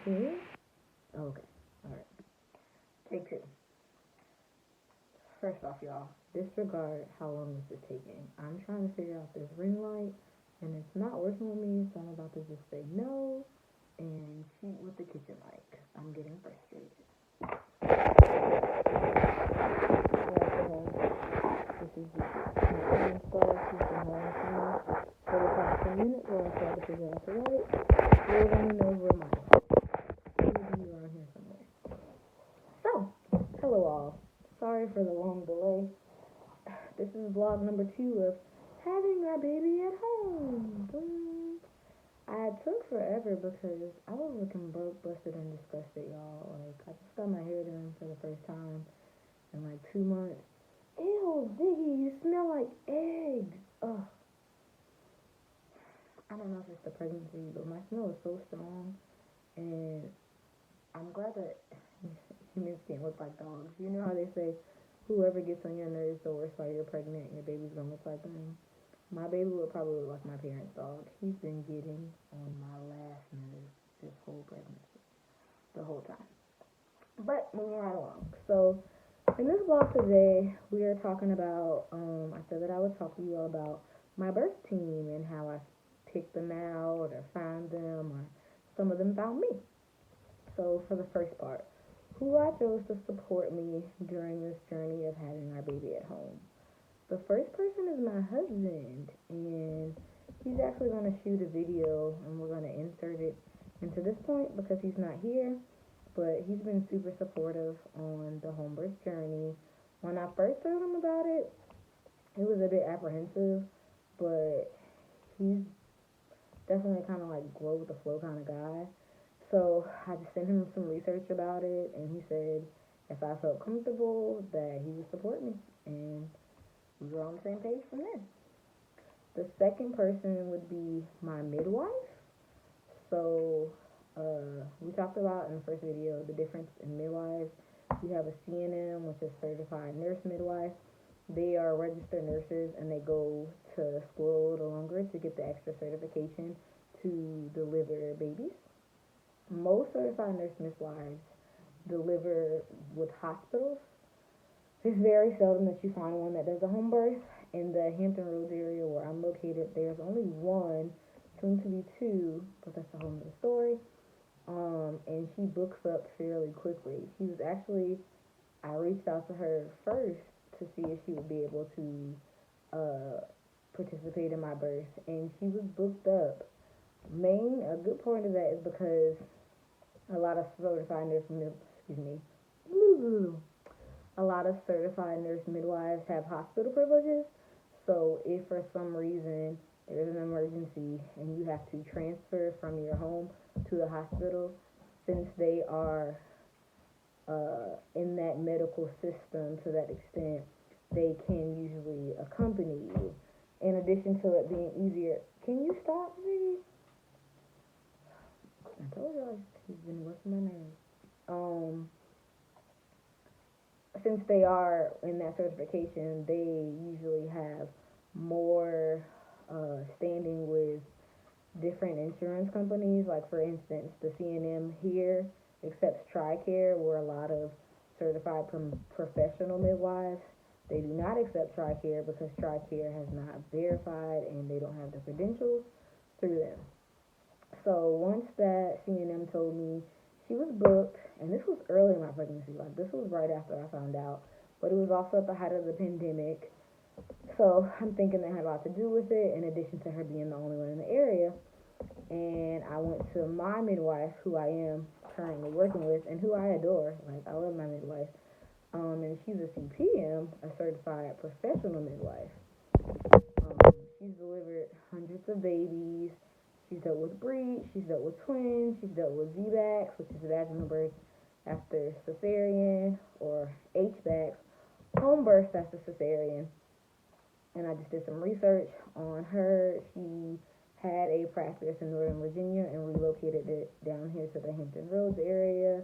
Here? Okay. Alright. Take two. First off, y'all, disregard how long this is taking. I'm trying to figure out this ring light, and it's not working with me, so I'm about to just say no and cheat with the kitchen light. I'm getting frustrated. This is the install. She's been home for the past 10 minutes while I try to figure out the light. Lord only knows where mine is. Maybe around here somewhere. So, hello all. Sorry for the long delay. This is vlog number 2 of having our baby at home. I took forever because I was looking broke, busted, and disgusted, y'all. Like, I just got my hair done for the first time in like 2 months. Ew, Ziggy, you smell like eggs. Ugh. I don't know if it's the pregnancy, but my smell is so strong. And I'm glad that humans can't look like dogs. You know how they say, whoever gets on your nerves the worst while you're pregnant, your baby's gonna look like them. My baby would probably look like my parents' dog. He's been getting on my last nerves this whole pregnancy, the whole time. But moving right along. So in this vlog today, we are talking about, I said that I would talk to you all about my birth team and how I picked them out or found them, or some of them found me. So for the first part, who I chose to support me during this journey of having our baby at home. The first person is my husband, and he's actually going to shoot a video, and we're going to insert it into this point because he's not here, but he's been super supportive on the home birth journey. When I first told him about it, he was a bit apprehensive, but he's definitely kind of like go with the flow kind of guy. So I just sent him some research about it, and he said if I felt comfortable that he would support me, and we were on the same page from there. The second person would be my midwife. So we talked about in the first video the difference in midwives. You have a CNM, which is certified nurse midwife. They are registered nurses, and they go to school a little longer to get the extra certification to deliver babies. Most certified nurse midwives deliver with hospitals. It's very seldom that you find one that does a home birth. In the Hampton Roads area where I'm located, there's only one, soon to be 2, but that's a whole nother story. And she books up fairly quickly. She was actually, I reached out to her first to see if she would be able to participate in my birth, and she was booked up. A good point of that is because a lot of certified nurse midwives have hospital privileges. So if for some reason there's an emergency and you have to transfer from your home to the hospital, since they are in that medical system to that extent, they can usually accompany you. In addition to it being easier, can you stop, Ziggy? I told you he's been working my nerves. Since they are in that certification, they usually have more standing with different insurance companies. Like, for instance, the CNM here accepts TRICARE, where a lot of certified professional midwives. They do not accept TRICARE because TRICARE has not verified and they don't have the credentials through them. So once that CNM told me she was booked, and this was early in my pregnancy, like this was right after I found out, but it was also at the height of the pandemic. So I'm thinking that had a lot to do with it, in addition to her being the only one in the area. And I went to my midwife, who I am currently working with, and who I adore. Like, I love my midwife. And she's a CPM, a certified professional midwife. She's delivered hundreds of babies. She's dealt with breech, she's dealt with twins, she's dealt with VBACs, which is vaginal birth after cesarean, or HBACs, home birth after cesarean. And I just did some research on her. She had a practice in Northern Virginia and relocated it down here to the Hampton Roads area.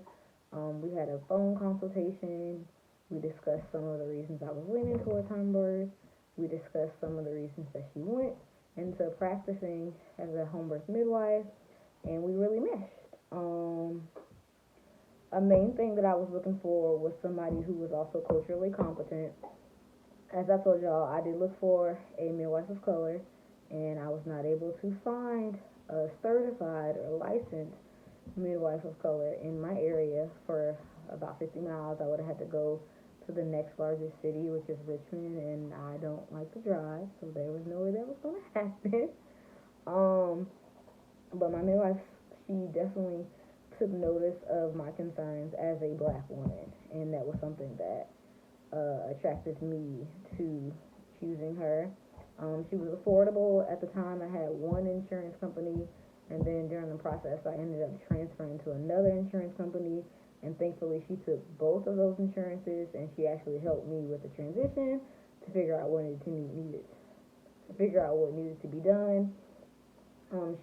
We had a phone consultation. We discussed some of the reasons I was leaning towards home birth. We discussed some of the reasons that she went into practicing as a home birth midwife, and we really meshed. a main thing that I was looking for was somebody who was also culturally competent. As I told y'all, I did look for a midwife of color, and I was not able to find a certified or licensed midwife of color in my area. For about 50 miles, I would have had to go to the next largest city, which is Richmond, and I don't like to drive, so there was no way that was going to happen. Um, but my midwife, she definitely took notice of my concerns as a black woman, and that was something that attracted me to choosing her. She was affordable at the time. I had one insurance company, and then during the process, I ended up transferring to another insurance company. And thankfully, she took both of those insurances, and she actually helped me with the transition to figure out what needed to be done.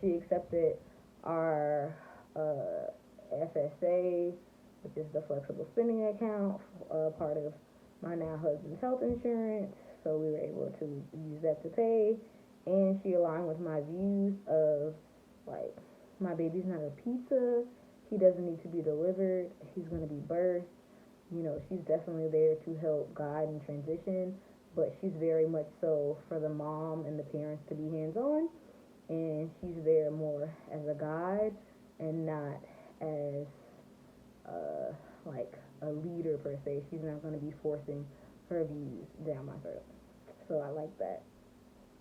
She accepted our FSA, which is the flexible spending account, part of my now husband's health insurance. So we were able to use that to pay, and she aligned with my views of like my baby's not a pizza. He doesn't need to be delivered. He's gonna be birthed. She's definitely there to help guide and transition, but she's very much so for the mom and the parents to be hands on, and she's there more as a guide and not as like a leader per se. She's not going to be forcing her views down my throat. So I like that.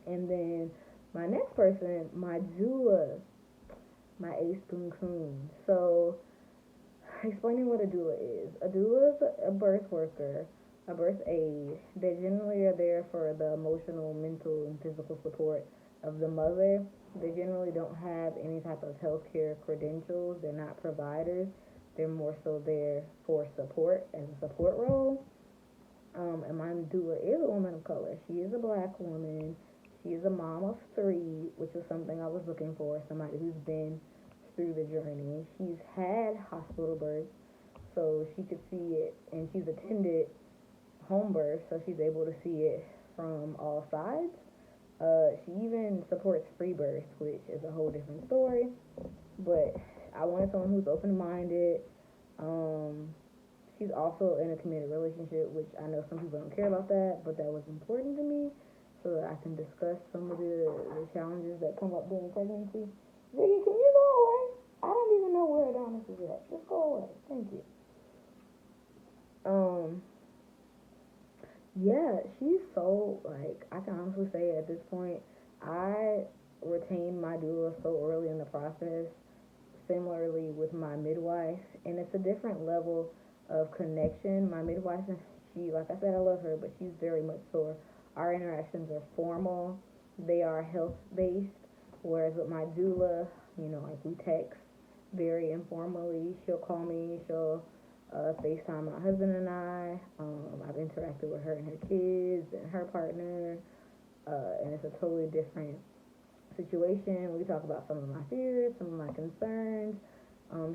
And then my next person, my doula, my ace boon coon. So explaining what a doula is. A doula is a birth worker, a birth aide. They generally are there for the emotional, mental, and physical support of the mother. They generally don't have any type of healthcare credentials. They're not providers. They're more so there for support, as a support role. And my doula is a woman of color. She is a black woman. She is a mom of three, which was something I was looking for, somebody who's been through the journey. She's had hospital births, so she could see it, and she's attended home birth, so she's able to see it from all sides. She even supports free birth, which is a whole different story. But I wanted someone who's open-minded. She's also in a committed relationship, which I know some people don't care about that, but that was important to me so that I can discuss some of the challenges that come up during pregnancy. Ziggy, can you go away? I don't even know where Adonis is at. Just go away. Thank you. Yeah, she's so, like, I can honestly say at this point, I retained my doula so early in the process, similarly with my midwife, and it's a different level of connection. My midwife, she, like I said, I love her, but she's very much so, our interactions are formal, they are health based, whereas with my doula, like we text very informally. She'll call me, she'll FaceTime my husband and I. I've interacted with her and her kids and her partner, and it's a totally different situation. We talk about some of my fears, some of my concerns.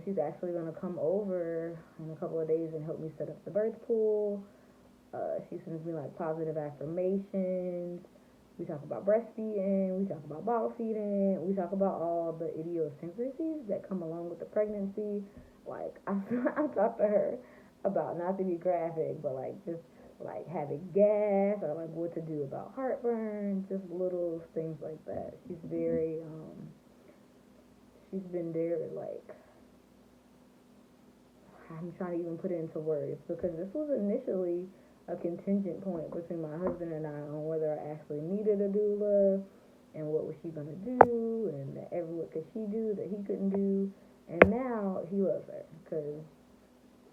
She's actually going to come over in a couple of days and help me set up the birth pool. She sends me like positive affirmations. We talk about breastfeeding. We talk about bottle feeding. We talk about all the idiosyncrasies that come along with the pregnancy. Like I talked to her about, not to be graphic, but like just like having gas, or like what to do about heartburn, just little things like that. She's been there, like, I'm trying to even put it into words, because this was initially a contingent point between my husband and I on whether I actually needed a doula and what was she gonna do, and what could she do that he couldn't do. And now he loves her, because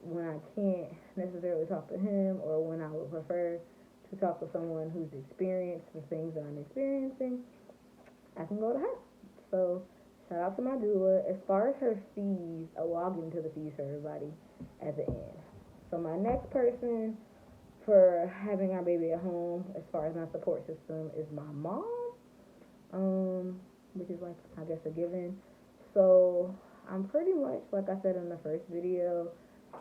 when I can't necessarily talk to him, or when I would prefer to talk to someone who's experienced the things that I'm experiencing, I can go to her. So shout out to my doula. As far as her fees, I'll get into the fees for everybody at the end. So my next person for having our baby at home, as far as my support system, is my mom, which is like, I guess, a given. So I'm pretty much, like I said in the first video,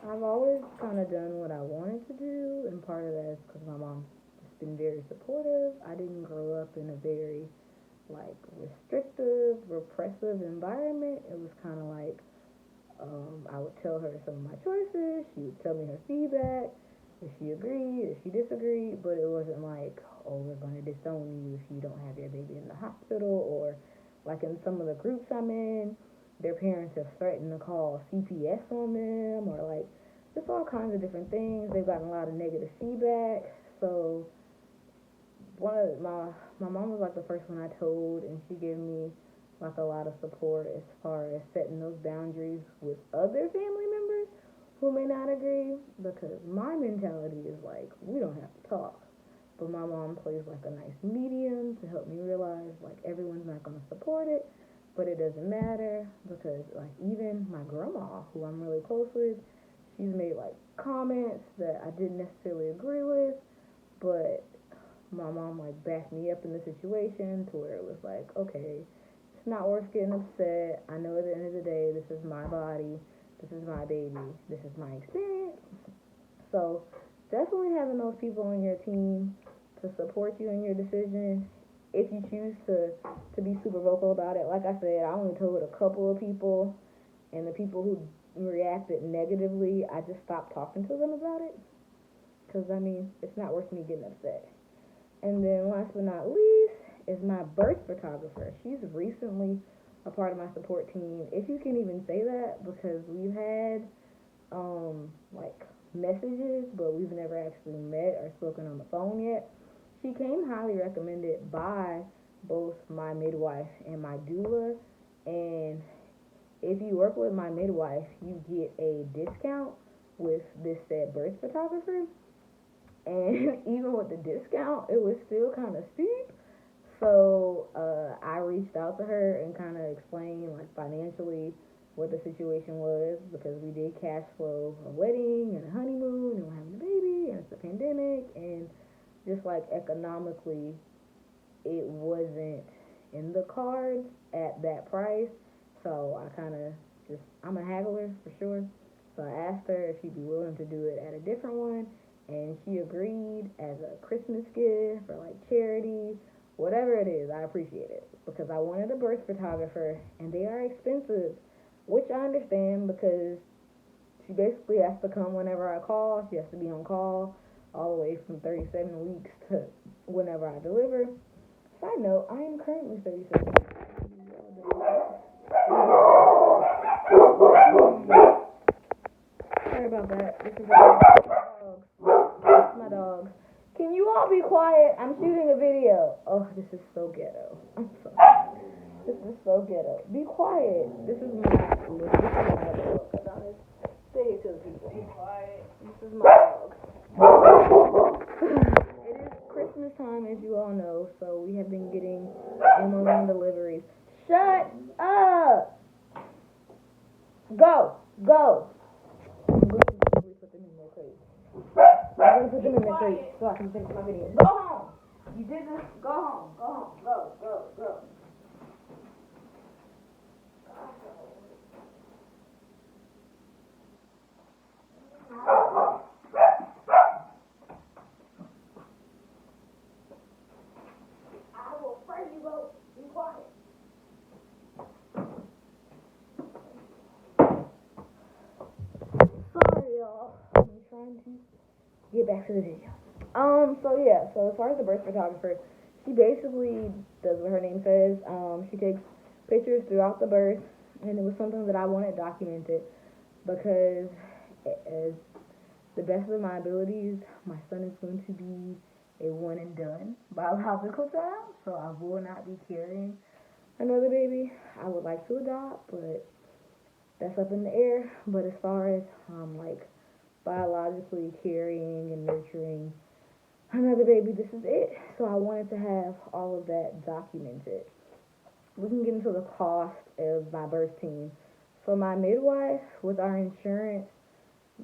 I've always kind of done what I wanted to do, and part of that is because my mom has been very supportive. I didn't grow up in a very like restrictive, repressive environment. It was kind of like I would tell her some of my choices. She would tell me her feedback. If she agreed, if she disagreed, but it wasn't like, oh, we're gonna disown you if you don't have your baby in the hospital, or like in some of the groups I'm in, their parents have threatened to call CPS on them, or like just all kinds of different things. They've gotten a lot of negative feedback. So one of my mom was like the first one I told, and she gave me like a lot of support as far as setting those boundaries with other family members who may not agree, because my mentality is like, we don't have to talk. But my mom plays like a nice medium to help me realize like everyone's not gonna support it, but it doesn't matter, because like even my grandma, who I'm really close with, she's made like comments that I didn't necessarily agree with, but my mom like backed me up in the situation to where it was like, okay, it's not worth getting upset. I know at the end of the day, this is my body, this is my baby, this is my experience. So definitely having those people on your team to support you in your decision. If you choose to be super vocal about it, like I said, I only told a couple of people, and the people who reacted negatively, I just stopped talking to them about it, because I mean, it's not worth me getting upset. And then last but not least is my birth photographer. She's recently a part of my support team, if you can even say that, because we've had like messages, but we've never actually met or spoken on the phone yet. She came highly recommended by both my midwife and my doula, and if you work with my midwife, you get a discount with this said birth photographer. And even with the discount, it was still kind of steep. So I reached out to her and kind of explained like financially what the situation was, because we did cash flow a wedding and a honeymoon and we're having a baby and it's a pandemic, and just like economically it wasn't in the cards at that price. So I kind of just, I'm a haggler for sure. So I asked her if she'd be willing to do it at a different one, and she agreed as a Christmas gift or like charity, whatever it is. I appreciate it, because I wanted a birth photographer, and they are expensive, which I understand, because she basically has to come whenever I call. She has to be on call all the way from 37 weeks to whenever I deliver. Side note, I am currently 37 weeks. Sorry about that. This is my dogs. Can you all be quiet? I'm shooting a video. Oh, this is so ghetto. I'm sorry. This is so ghetto. Be quiet. This is my dog. Adonis, say it to the people. Be quiet. This is my dog. It is Christmas time, as you all know, so we have been getting Amazon deliveries. Shut up! Go! I'm going to put them in their crate. I'm going to put them in their crate so I can finish my video. Go home! You did this? Go home. Go. I will pray you both. Be quiet. Sorry, y'all. I'm trying to get back to the video. So as far as the birth photographer, she basically does what her name says. She takes pictures throughout the birth, and it was something that I wanted documented, because as the best of my abilities, my son is going to be a one and done biological child, so I will not be carrying another baby. I would like to adopt, but that's up in the air. But as far as like biologically carrying and nurturing another baby, this is it. So I wanted to have all of that documented. We can get into the cost of my birth team. So my midwife, with our insurance,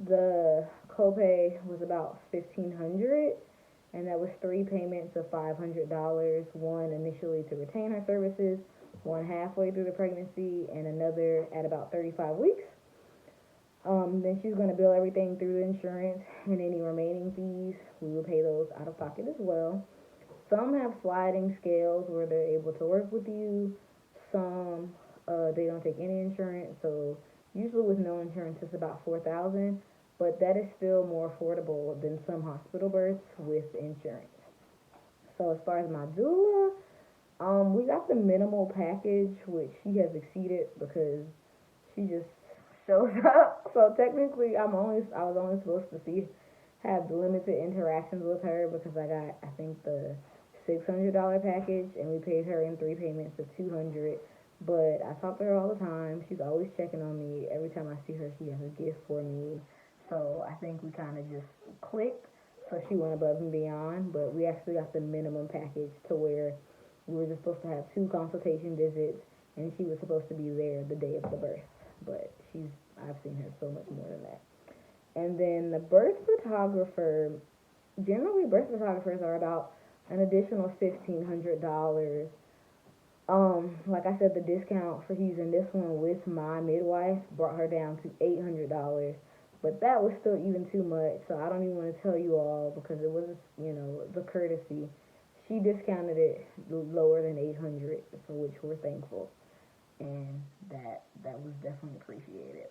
the copay was about $1,500, and that was 3 payments of $500. One initially to retain her services, one halfway through the pregnancy, and another at about 35 weeks. Then she's going to bill everything through the insurance, and any remaining fees, we will pay those out of pocket as well. Some have sliding scales where they're able to work with you. Some, they don't take any insurance. So usually with no insurance, it's about $4,000, but that is still more affordable than some hospital births with insurance. So as far as my doula, we got the minimal package, which she has exceeded because she just shows up. So technically, I was only supposed to have limited interactions with her because I got, I think, the $600 package, and we paid her in 3 payments of $200. But I talk to her all the time. She's always checking on me. Every time I see her, she has a gift for me. So I think we kind of just clicked. So she went above and beyond. But we actually got the minimum package to where we were just supposed to have 2 consultation visits, and she was supposed to be there the day of the birth. But I've seen her so much more than that. And then the birth photographer, generally birth photographers are about an additional $1,500. Like I said, the discount for using this one with my midwife brought her down to $800. But that was still even too much, so I don't even want to tell you all because it was, the courtesy. She discounted it lower than 800, for which we're thankful, and that was definitely appreciated.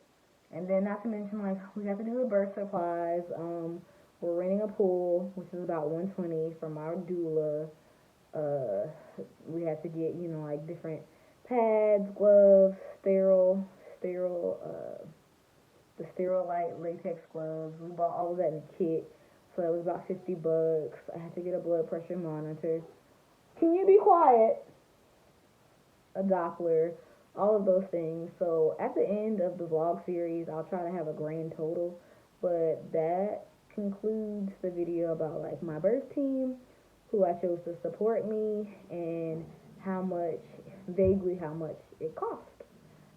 And then not to mention, like, we have to do the birth supplies. We're renting a pool, which is about 120 from our doula. We have to get, like different pads, gloves, the sterile light latex gloves. We bought all of that in a kit, so it was about $50. I had to get a blood pressure monitor. Can you be quiet? A Doppler, all of those things. So at the end of the vlog series, I'll try to have a grand total, but that concludes the video about like my birth team, who I chose to support me, and vaguely how much it cost.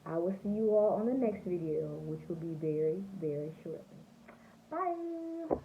I will see you all on the next video, which will be very, very shortly. Bye!